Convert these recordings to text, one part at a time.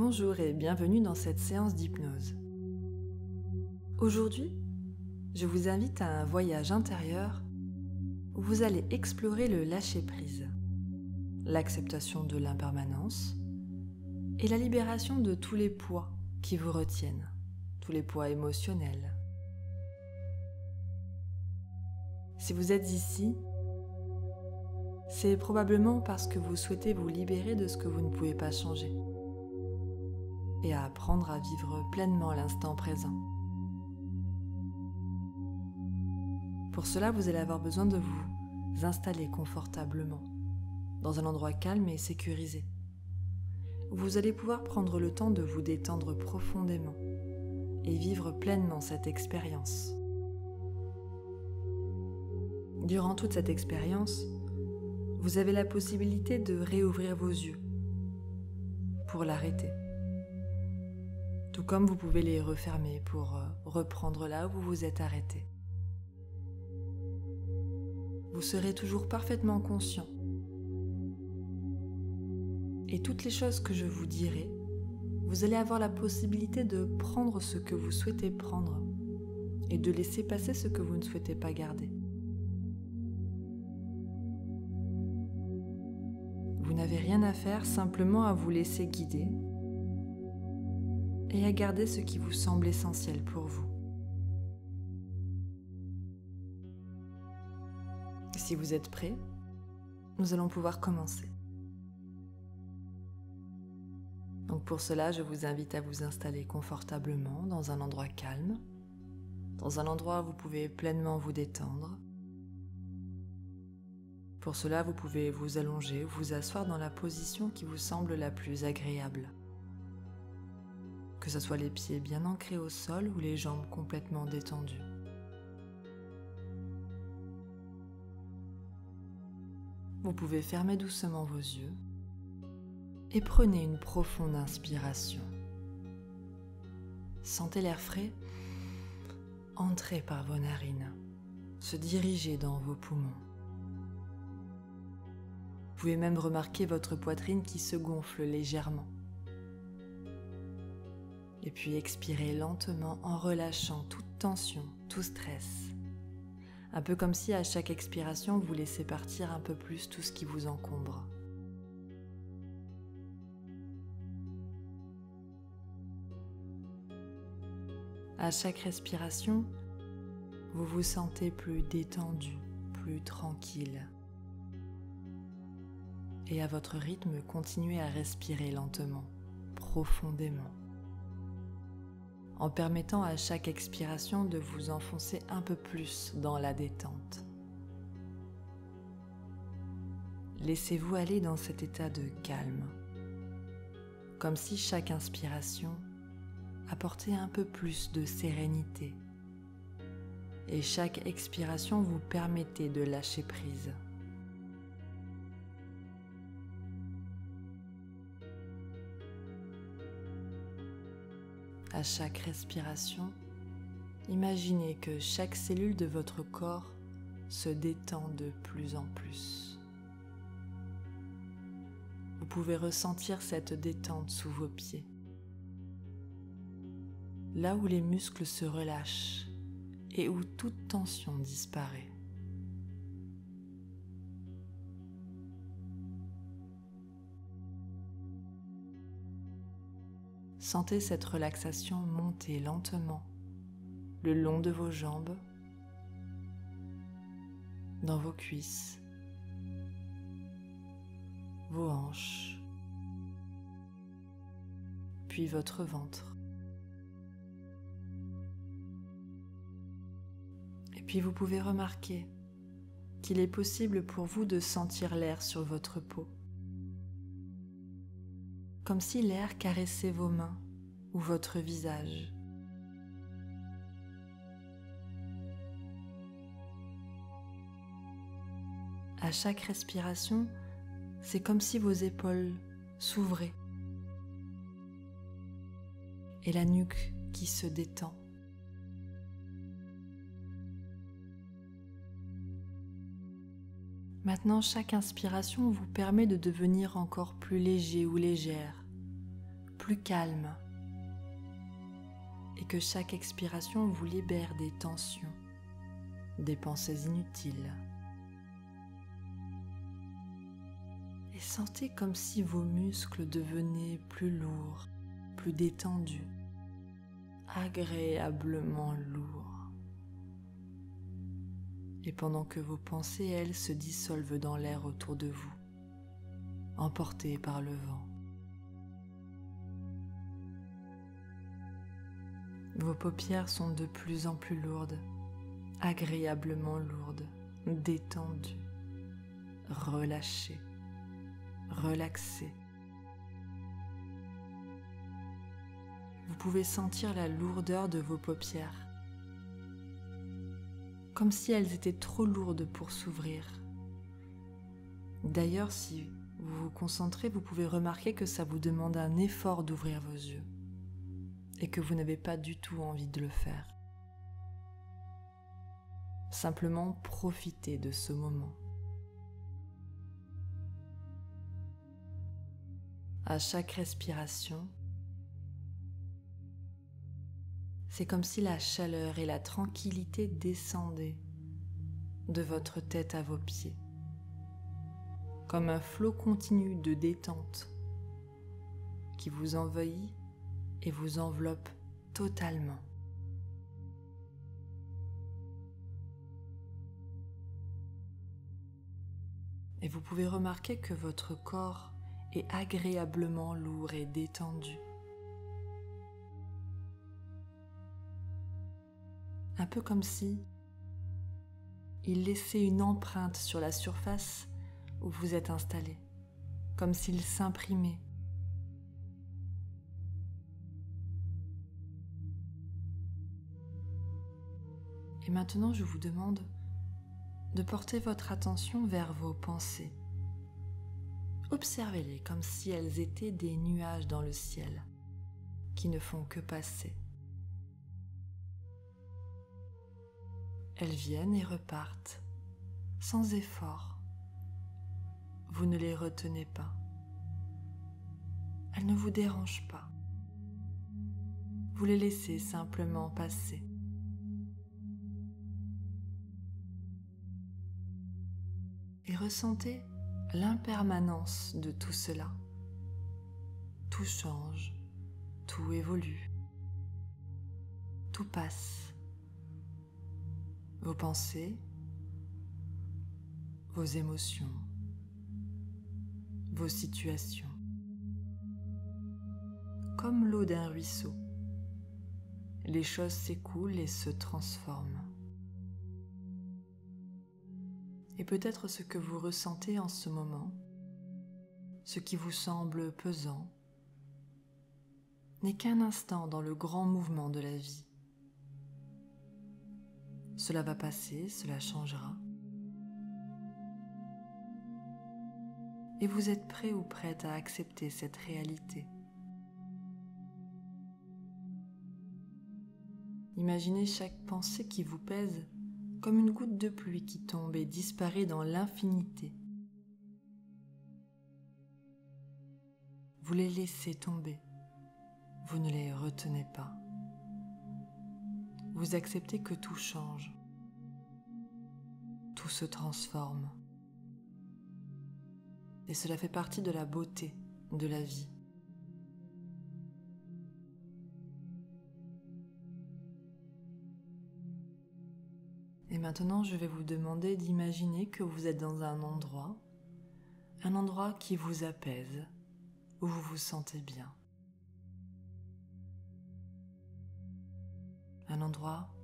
Bonjour et bienvenue dans cette séance d'hypnose. Aujourd'hui, je vous invite à un voyage intérieur où vous allez explorer le lâcher-prise, l'acceptation de l'impermanence et la libération de tous les poids qui vous retiennent, tous les poids émotionnels. Si vous êtes ici, c'est probablement parce que vous souhaitez vous libérer de ce que vous ne pouvez pas changer et à apprendre à vivre pleinement l'instant présent. Pour cela, vous allez avoir besoin de vous installer confortablement dans un endroit calme et sécurisé, où vous allez pouvoir prendre le temps de vous détendre profondément et vivre pleinement cette expérience. Durant toute cette expérience, vous avez la possibilité de réouvrir vos yeux pour l'arrêter. Tout comme vous pouvez les refermer pour reprendre là où vous vous êtes arrêté. Vous serez toujours parfaitement conscient. Et toutes les choses que je vous dirai, vous allez avoir la possibilité de prendre ce que vous souhaitez prendre et de laisser passer ce que vous ne souhaitez pas garder. Vous n'avez rien à faire, simplement à vous laisser guider et à garder ce qui vous semble essentiel pour vous. Si vous êtes prêts, nous allons pouvoir commencer. Donc pour cela, je vous invite à vous installer confortablement dans un endroit calme, dans un endroit où vous pouvez pleinement vous détendre. Pour cela, vous pouvez vous allonger ou vous asseoir dans la position qui vous semble la plus agréable. Que ce soit les pieds bien ancrés au sol ou les jambes complètement détendues. Vous pouvez fermer doucement vos yeux et prenez une profonde inspiration. Sentez l'air frais entrer par vos narines, se diriger dans vos poumons. Vous pouvez même remarquer votre poitrine qui se gonfle légèrement. Et puis expirez lentement en relâchant toute tension, tout stress. Un peu comme si à chaque expiration, vous laissez partir un peu plus tout ce qui vous encombre. À chaque respiration, vous vous sentez plus détendu, plus tranquille. Et à votre rythme, continuez à respirer lentement, profondément, en permettant à chaque expiration de vous enfoncer un peu plus dans la détente. Laissez-vous aller dans cet état de calme, comme si chaque inspiration apportait un peu plus de sérénité et chaque expiration vous permettait de lâcher prise. À chaque respiration, imaginez que chaque cellule de votre corps se détend de plus en plus. Vous pouvez ressentir cette détente sous vos pieds, là où les muscles se relâchent et où toute tension disparaît. Sentez cette relaxation monter lentement le long de vos jambes, dans vos cuisses, vos hanches, puis votre ventre. Et puis vous pouvez remarquer qu'il est possible pour vous de sentir l'air sur votre peau, comme si l'air caressait vos mains ou votre visage. À chaque respiration, c'est comme si vos épaules s'ouvraient et la nuque qui se détend. Maintenant, chaque inspiration vous permet de devenir encore plus léger ou légère, plus calme et que chaque expiration vous libère des tensions, des pensées inutiles. Et sentez comme si vos muscles devenaient plus lourds, plus détendus, agréablement lourds. Et pendant que vos pensées, elles, se dissolvent dans l'air autour de vous, emportées par le vent. Vos paupières sont de plus en plus lourdes, agréablement lourdes, détendues, relâchées, relaxées. Vous pouvez sentir la lourdeur de vos paupières, comme si elles étaient trop lourdes pour s'ouvrir. D'ailleurs, si vous vous concentrez, vous pouvez remarquer que ça vous demande un effort d'ouvrir vos yeux et que vous n'avez pas du tout envie de le faire. Simplement profitez de ce moment. À chaque respiration, c'est comme si la chaleur et la tranquillité descendaient de votre tête à vos pieds, comme un flot continu de détente qui vous envahit et vous enveloppe totalement. Et vous pouvez remarquer que votre corps est agréablement lourd et détendu. Un peu comme si il laissait une empreinte sur la surface où vous êtes installé, comme s'il s'imprimait. Et maintenant, je vous demande de porter votre attention vers vos pensées. Observez-les comme si elles étaient des nuages dans le ciel, qui ne font que passer. Elles viennent et repartent, sans effort. Vous ne les retenez pas. Elles ne vous dérangent pas. Vous les laissez simplement passer. Et ressentez l'impermanence de tout cela. Tout change, tout évolue, tout passe. Vos pensées, vos émotions, vos situations. Comme l'eau d'un ruisseau, les choses s'écoulent et se transforment. Et peut-être ce que vous ressentez en ce moment, ce qui vous semble pesant, n'est qu'un instant dans le grand mouvement de la vie. Cela va passer, cela changera. Et vous êtes prêt ou prête à accepter cette réalité. Imaginez chaque pensée qui vous pèse comme une goutte de pluie qui tombe et disparaît dans l'infinité. Vous les laissez tomber, vous ne les retenez pas. Vous acceptez que tout change, tout se transforme. Et cela fait partie de la beauté de la vie. Et maintenant, je vais vous demander d'imaginer que vous êtes dans un endroit qui vous apaise, où vous vous sentez bien. Un endroit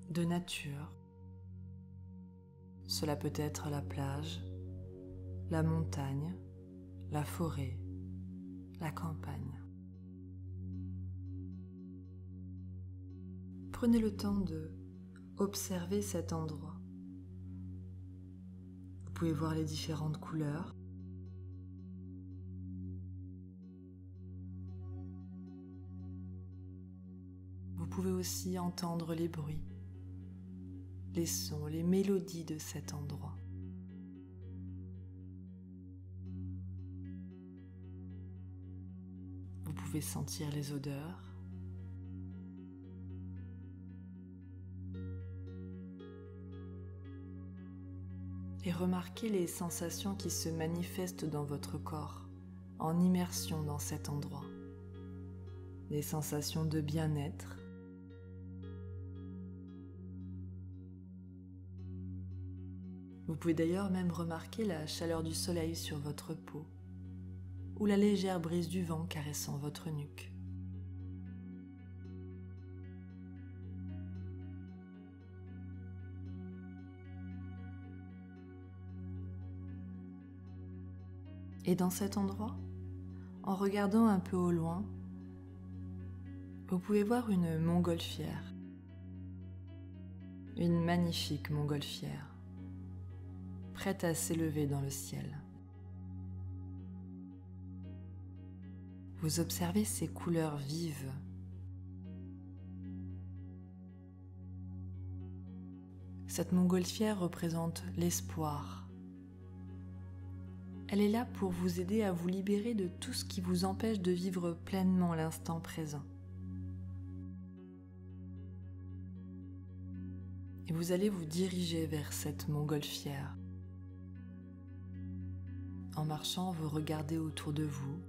de nature. Cela peut être la plage, la montagne, la forêt, la campagne. Prenez le temps de observer cet endroit. Vous pouvez voir les différentes couleurs. Vous pouvez aussi entendre les bruits, les sons, les mélodies de cet endroit. Vous pouvez sentir les odeurs. Et remarquez les sensations qui se manifestent dans votre corps en immersion dans cet endroit. Des sensations de bien-être, vous pouvez d'ailleurs même remarquer la chaleur du soleil sur votre peau ou la légère brise du vent caressant votre nuque. Et dans cet endroit, en regardant un peu au loin, vous pouvez voir une montgolfière, une magnifique montgolfière, prête à s'élever dans le ciel. Vous observez ses couleurs vives. Cette montgolfière représente l'espoir. Elle est là pour vous aider à vous libérer de tout ce qui vous empêche de vivre pleinement l'instant présent. Et vous allez vous diriger vers cette montgolfière. En marchant, vous regardez autour de vous.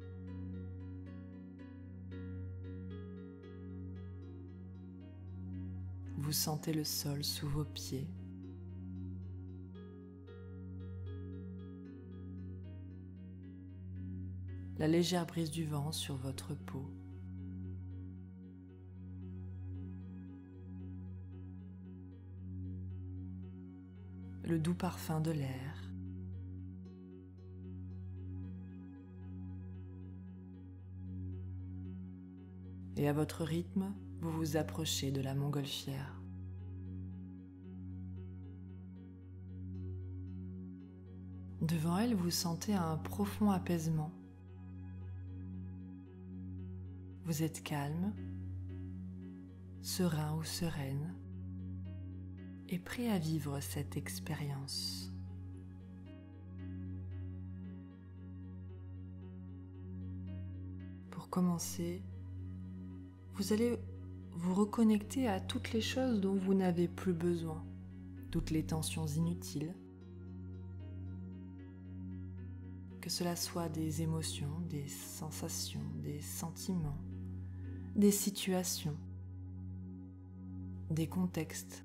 Vous sentez le sol sous vos pieds. La légère brise du vent sur votre peau. Le doux parfum de l'air. Et à votre rythme, vous vous approchez de la montgolfière. Devant elle, vous sentez un profond apaisement. Vous êtes calme, serein ou sereine, et prêt à vivre cette expérience. Pour commencer, vous allez vous reconnecter à toutes les choses dont vous n'avez plus besoin, toutes les tensions inutiles, que cela soit des émotions, des sensations, des sentiments, des situations, des contextes.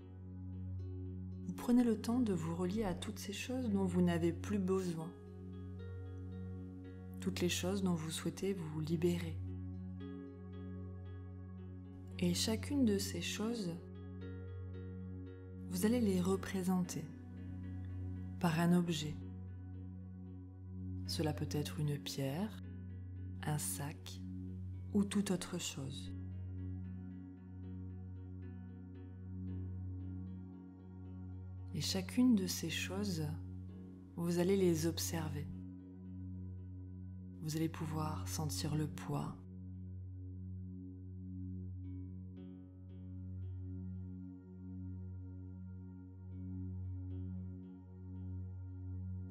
Vous prenez le temps de vous relier à toutes ces choses dont vous n'avez plus besoin, toutes les choses dont vous souhaitez vous libérer. Et chacune de ces choses, vous allez les représenter par un objet. Cela peut être une pierre, un sac ou toute autre chose. Et chacune de ces choses, vous allez les observer. Vous allez pouvoir sentir le poids,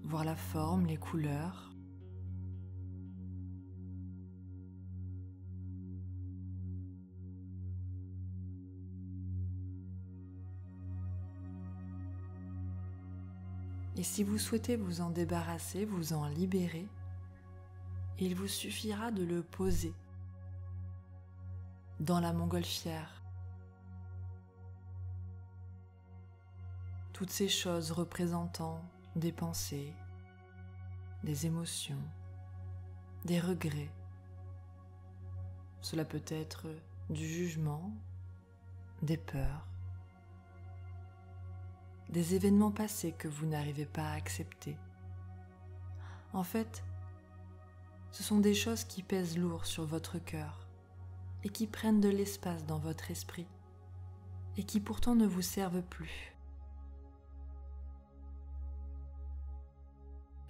voir la forme, les couleurs. Et si vous souhaitez vous en débarrasser, vous en libérer, il vous suffira de le poser dans la montgolfière. Toutes ces choses représentant des pensées, des émotions, des regrets. Cela peut être du jugement, des peurs, des événements passés que vous n'arrivez pas à accepter. En fait, ce sont des choses qui pèsent lourd sur votre cœur et qui prennent de l'espace dans votre esprit et qui pourtant ne vous servent plus.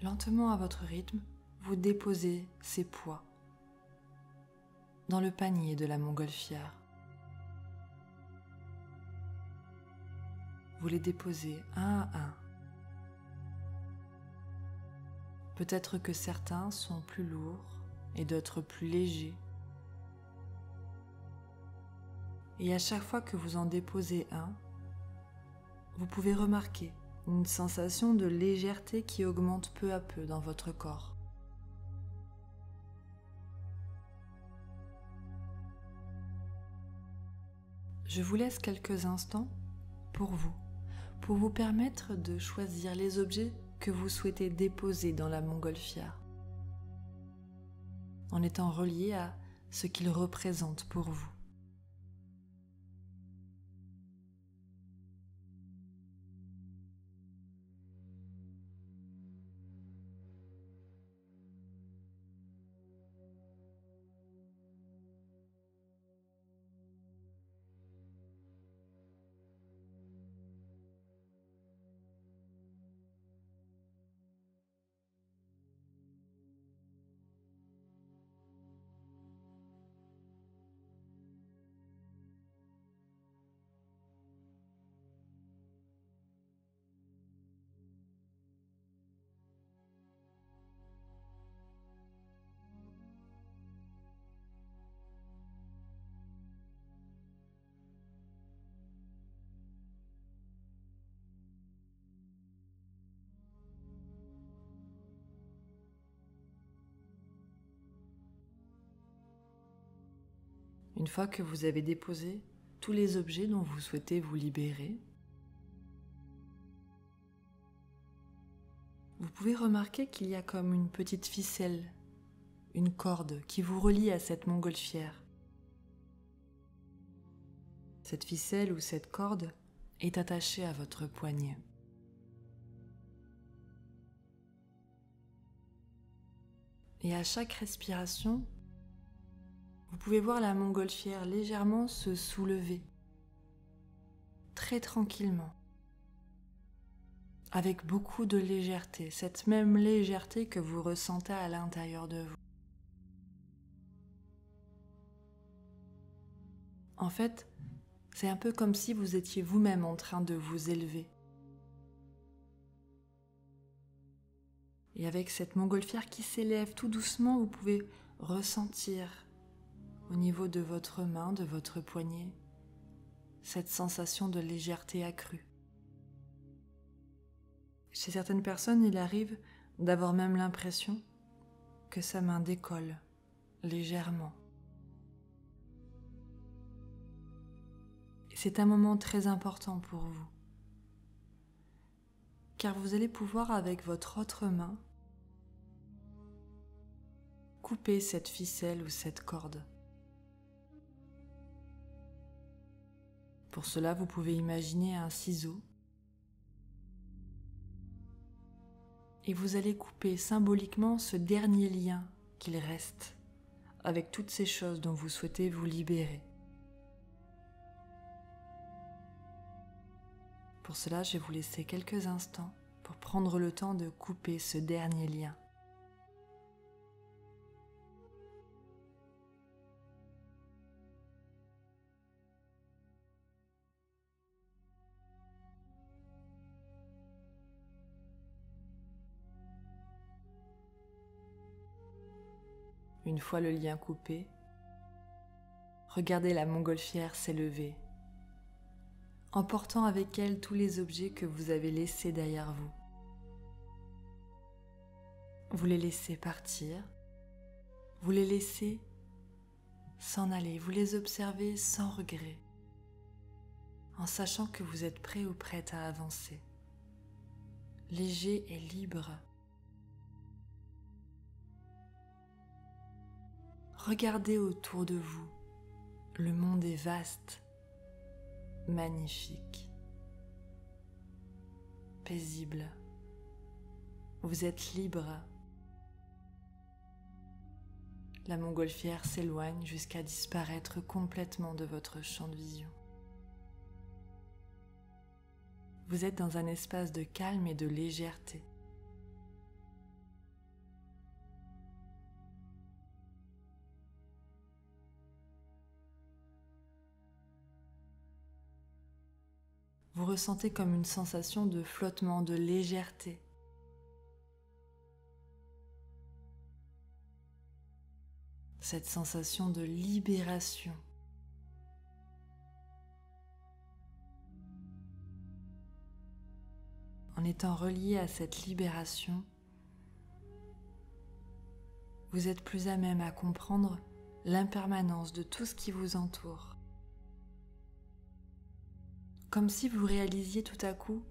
Lentement à votre rythme, vous déposez ces poids dans le panier de la montgolfière. Vous les déposez un à un. Peut-être que certains sont plus lourds et d'autres plus légers. Et à chaque fois que vous en déposez un, vous pouvez remarquer une sensation de légèreté qui augmente peu à peu dans votre corps. Je vous laisse quelques instants pour vous permettre de choisir les objets que vous souhaitez déposer dans la montgolfière, en étant relié à ce qu'ils représentent pour vous. Une fois que vous avez déposé tous les objets dont vous souhaitez vous libérer, vous pouvez remarquer qu'il y a comme une petite ficelle, une corde qui vous relie à cette montgolfière. Cette ficelle ou cette corde est attachée à votre poignet. Et à chaque respiration, vous pouvez voir la montgolfière légèrement se soulever, très tranquillement, avec beaucoup de légèreté, cette même légèreté que vous ressentez à l'intérieur de vous. En fait, c'est un peu comme si vous étiez vous-même en train de vous élever. Et avec cette montgolfière qui s'élève tout doucement, vous pouvez ressentir au niveau de votre main, de votre poignet, cette sensation de légèreté accrue. Chez certaines personnes, il arrive d'avoir même l'impression que sa main décolle légèrement. Et c'est un moment très important pour vous, car vous allez pouvoir, avec votre autre main, couper cette ficelle ou cette corde. Pour cela, vous pouvez imaginer un ciseau et vous allez couper symboliquement ce dernier lien qu'il reste avec toutes ces choses dont vous souhaitez vous libérer. Pour cela, je vais vous laisser quelques instants pour prendre le temps de couper ce dernier lien. Une fois le lien coupé, regardez la montgolfière s'élever, emportant avec elle tous les objets que vous avez laissés derrière vous. Vous les laissez partir, vous les laissez s'en aller, vous les observez sans regret, en sachant que vous êtes prêt ou prête à avancer, léger et libre. Regardez autour de vous, le monde est vaste, magnifique, paisible. Vous êtes libre. La montgolfière s'éloigne jusqu'à disparaître complètement de votre champ de vision. Vous êtes dans un espace de calme et de légèreté. Vous ressentez comme une sensation de flottement, de légèreté. Cette sensation de libération. en étant relié à cette libération, vous êtes plus à même à comprendre l'impermanence de tout ce qui vous entoure. Comme si vous réalisiez tout à coup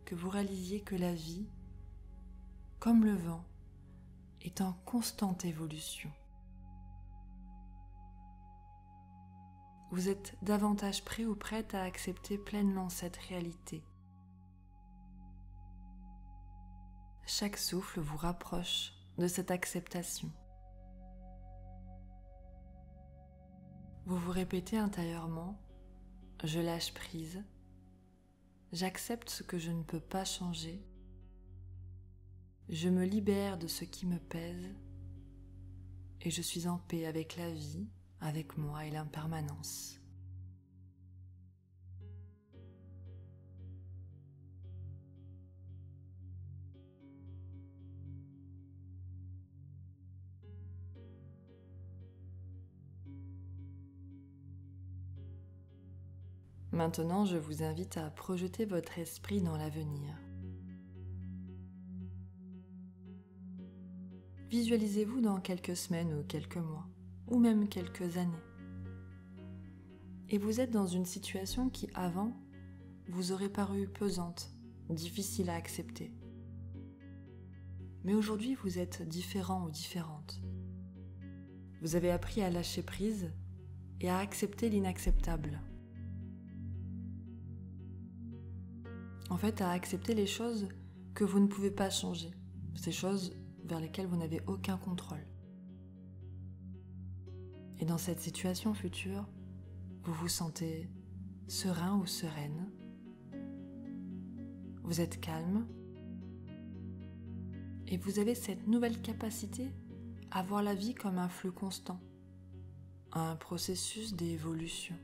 que la vie, comme le vent, est en constante évolution. Vous êtes davantage prêt ou prête à accepter pleinement cette réalité. Chaque souffle vous rapproche de cette acceptation. Vous vous répétez intérieurement, « Je lâche prise, j'accepte ce que je ne peux pas changer, je me libère de ce qui me pèse et je suis en paix avec la vie, avec moi et l'impermanence. » Maintenant, je vous invite à projeter votre esprit dans l'avenir. Visualisez-vous dans quelques semaines ou quelques mois, ou même quelques années. Et vous êtes dans une situation qui, avant, vous aurait paru pesante, difficile à accepter. Mais aujourd'hui, vous êtes différent ou différente. Vous avez appris à lâcher prise et à accepter l'inacceptable. En fait, à accepter les choses que vous ne pouvez pas changer, ces choses vers lesquelles vous n'avez aucun contrôle. Et dans cette situation future, vous vous sentez serein ou sereine, vous êtes calme, et vous avez cette nouvelle capacité à voir la vie comme un flux constant, un processus d'évolution.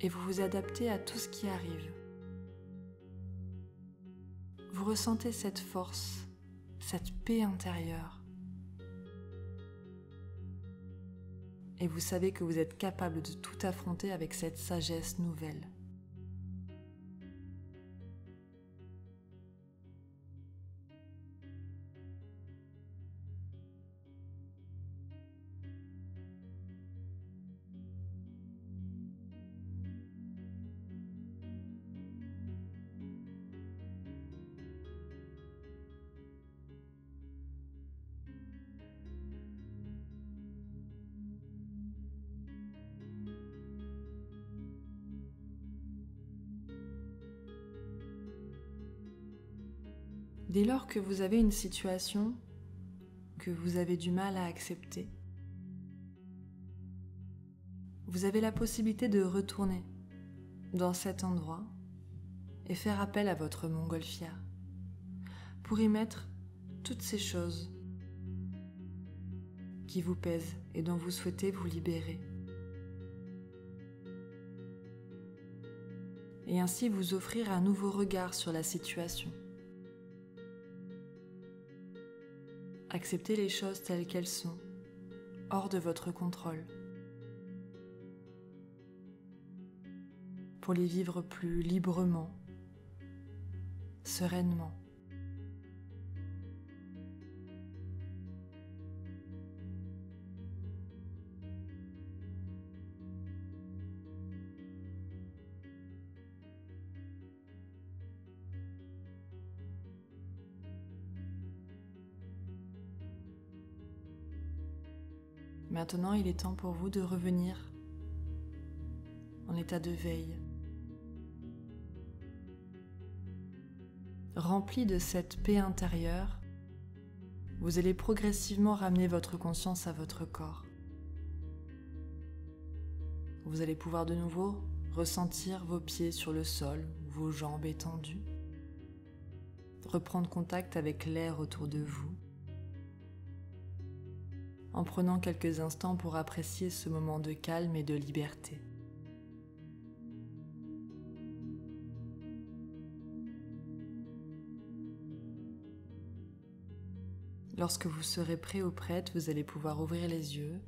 Et vous vous adaptez à tout ce qui arrive. Vous ressentez cette force, cette paix intérieure. Et vous savez que vous êtes capable de tout affronter avec cette sagesse nouvelle. Dès lors que vous avez une situation que vous avez du mal à accepter, vous avez la possibilité de retourner dans cet endroit et faire appel à votre montgolfière pour y mettre toutes ces choses qui vous pèsent et dont vous souhaitez vous libérer. Et ainsi vous offrir un nouveau regard sur la situation. Acceptez les choses telles qu'elles sont, hors de votre contrôle, pour les vivre plus librement, sereinement. Maintenant, il est temps pour vous de revenir en état de veille, rempli de cette paix intérieure. Vous allez progressivement ramener votre conscience à votre corps. Vous allez pouvoir de nouveau ressentir vos pieds sur le sol, vos jambes étendues, reprendre contact avec l'air autour de vous, en prenant quelques instants pour apprécier ce moment de calme et de liberté. Lorsque vous serez prêt ou prête, vous allez pouvoir ouvrir les yeux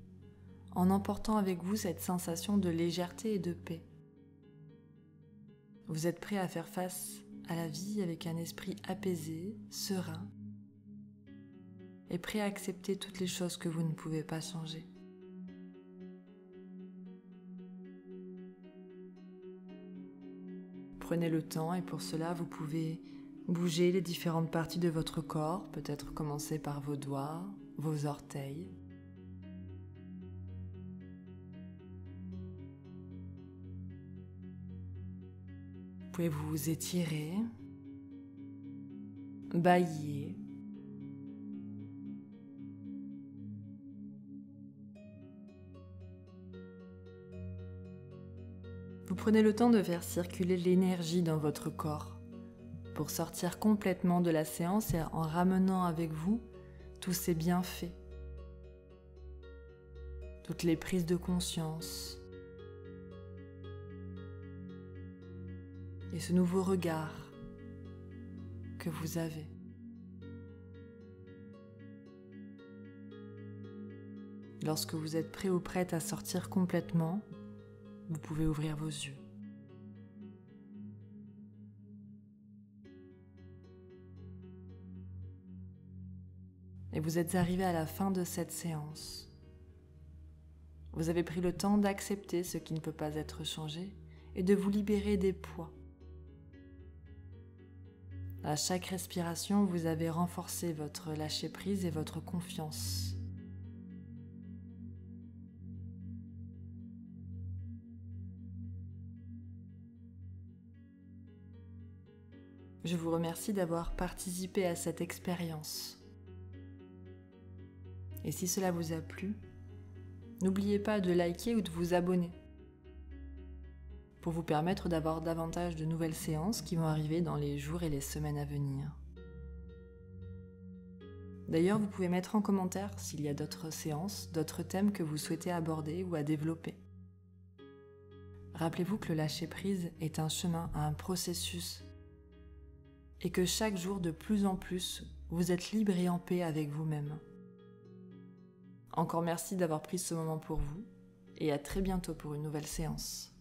en emportant avec vous cette sensation de légèreté et de paix. Vous êtes prêt à faire face à la vie avec un esprit apaisé, serein, et prêt à accepter toutes les choses que vous ne pouvez pas changer. Prenez le temps et pour cela, vous pouvez bouger les différentes parties de votre corps, peut-être commencer par vos doigts, vos orteils. Vous pouvez vous étirer, bâiller. Vous prenez le temps de faire circuler l'énergie dans votre corps pour sortir complètement de la séance et en ramenant avec vous tous ces bienfaits, toutes les prises de conscience et ce nouveau regard que vous avez. Lorsque vous êtes prêt ou prête à sortir complètement, vous pouvez ouvrir vos yeux. Et vous êtes arrivé à la fin de cette séance. Vous avez pris le temps d'accepter ce qui ne peut pas être changé et de vous libérer des poids. À chaque respiration, vous avez renforcé votre lâcher-prise et votre confiance. Je vous remercie d'avoir participé à cette expérience. Et si cela vous a plu, n'oubliez pas de liker ou de vous abonner pour vous permettre d'avoir davantage de nouvelles séances qui vont arriver dans les jours et les semaines à venir. D'ailleurs, vous pouvez mettre en commentaire s'il y a d'autres séances, d'autres thèmes que vous souhaitez aborder ou à développer. Rappelez-vous que le lâcher-prise est un chemin, un processus, et que chaque jour, de plus en plus, vous êtes libre et en paix avec vous-même. Encore merci d'avoir pris ce moment pour vous, et à très bientôt pour une nouvelle séance.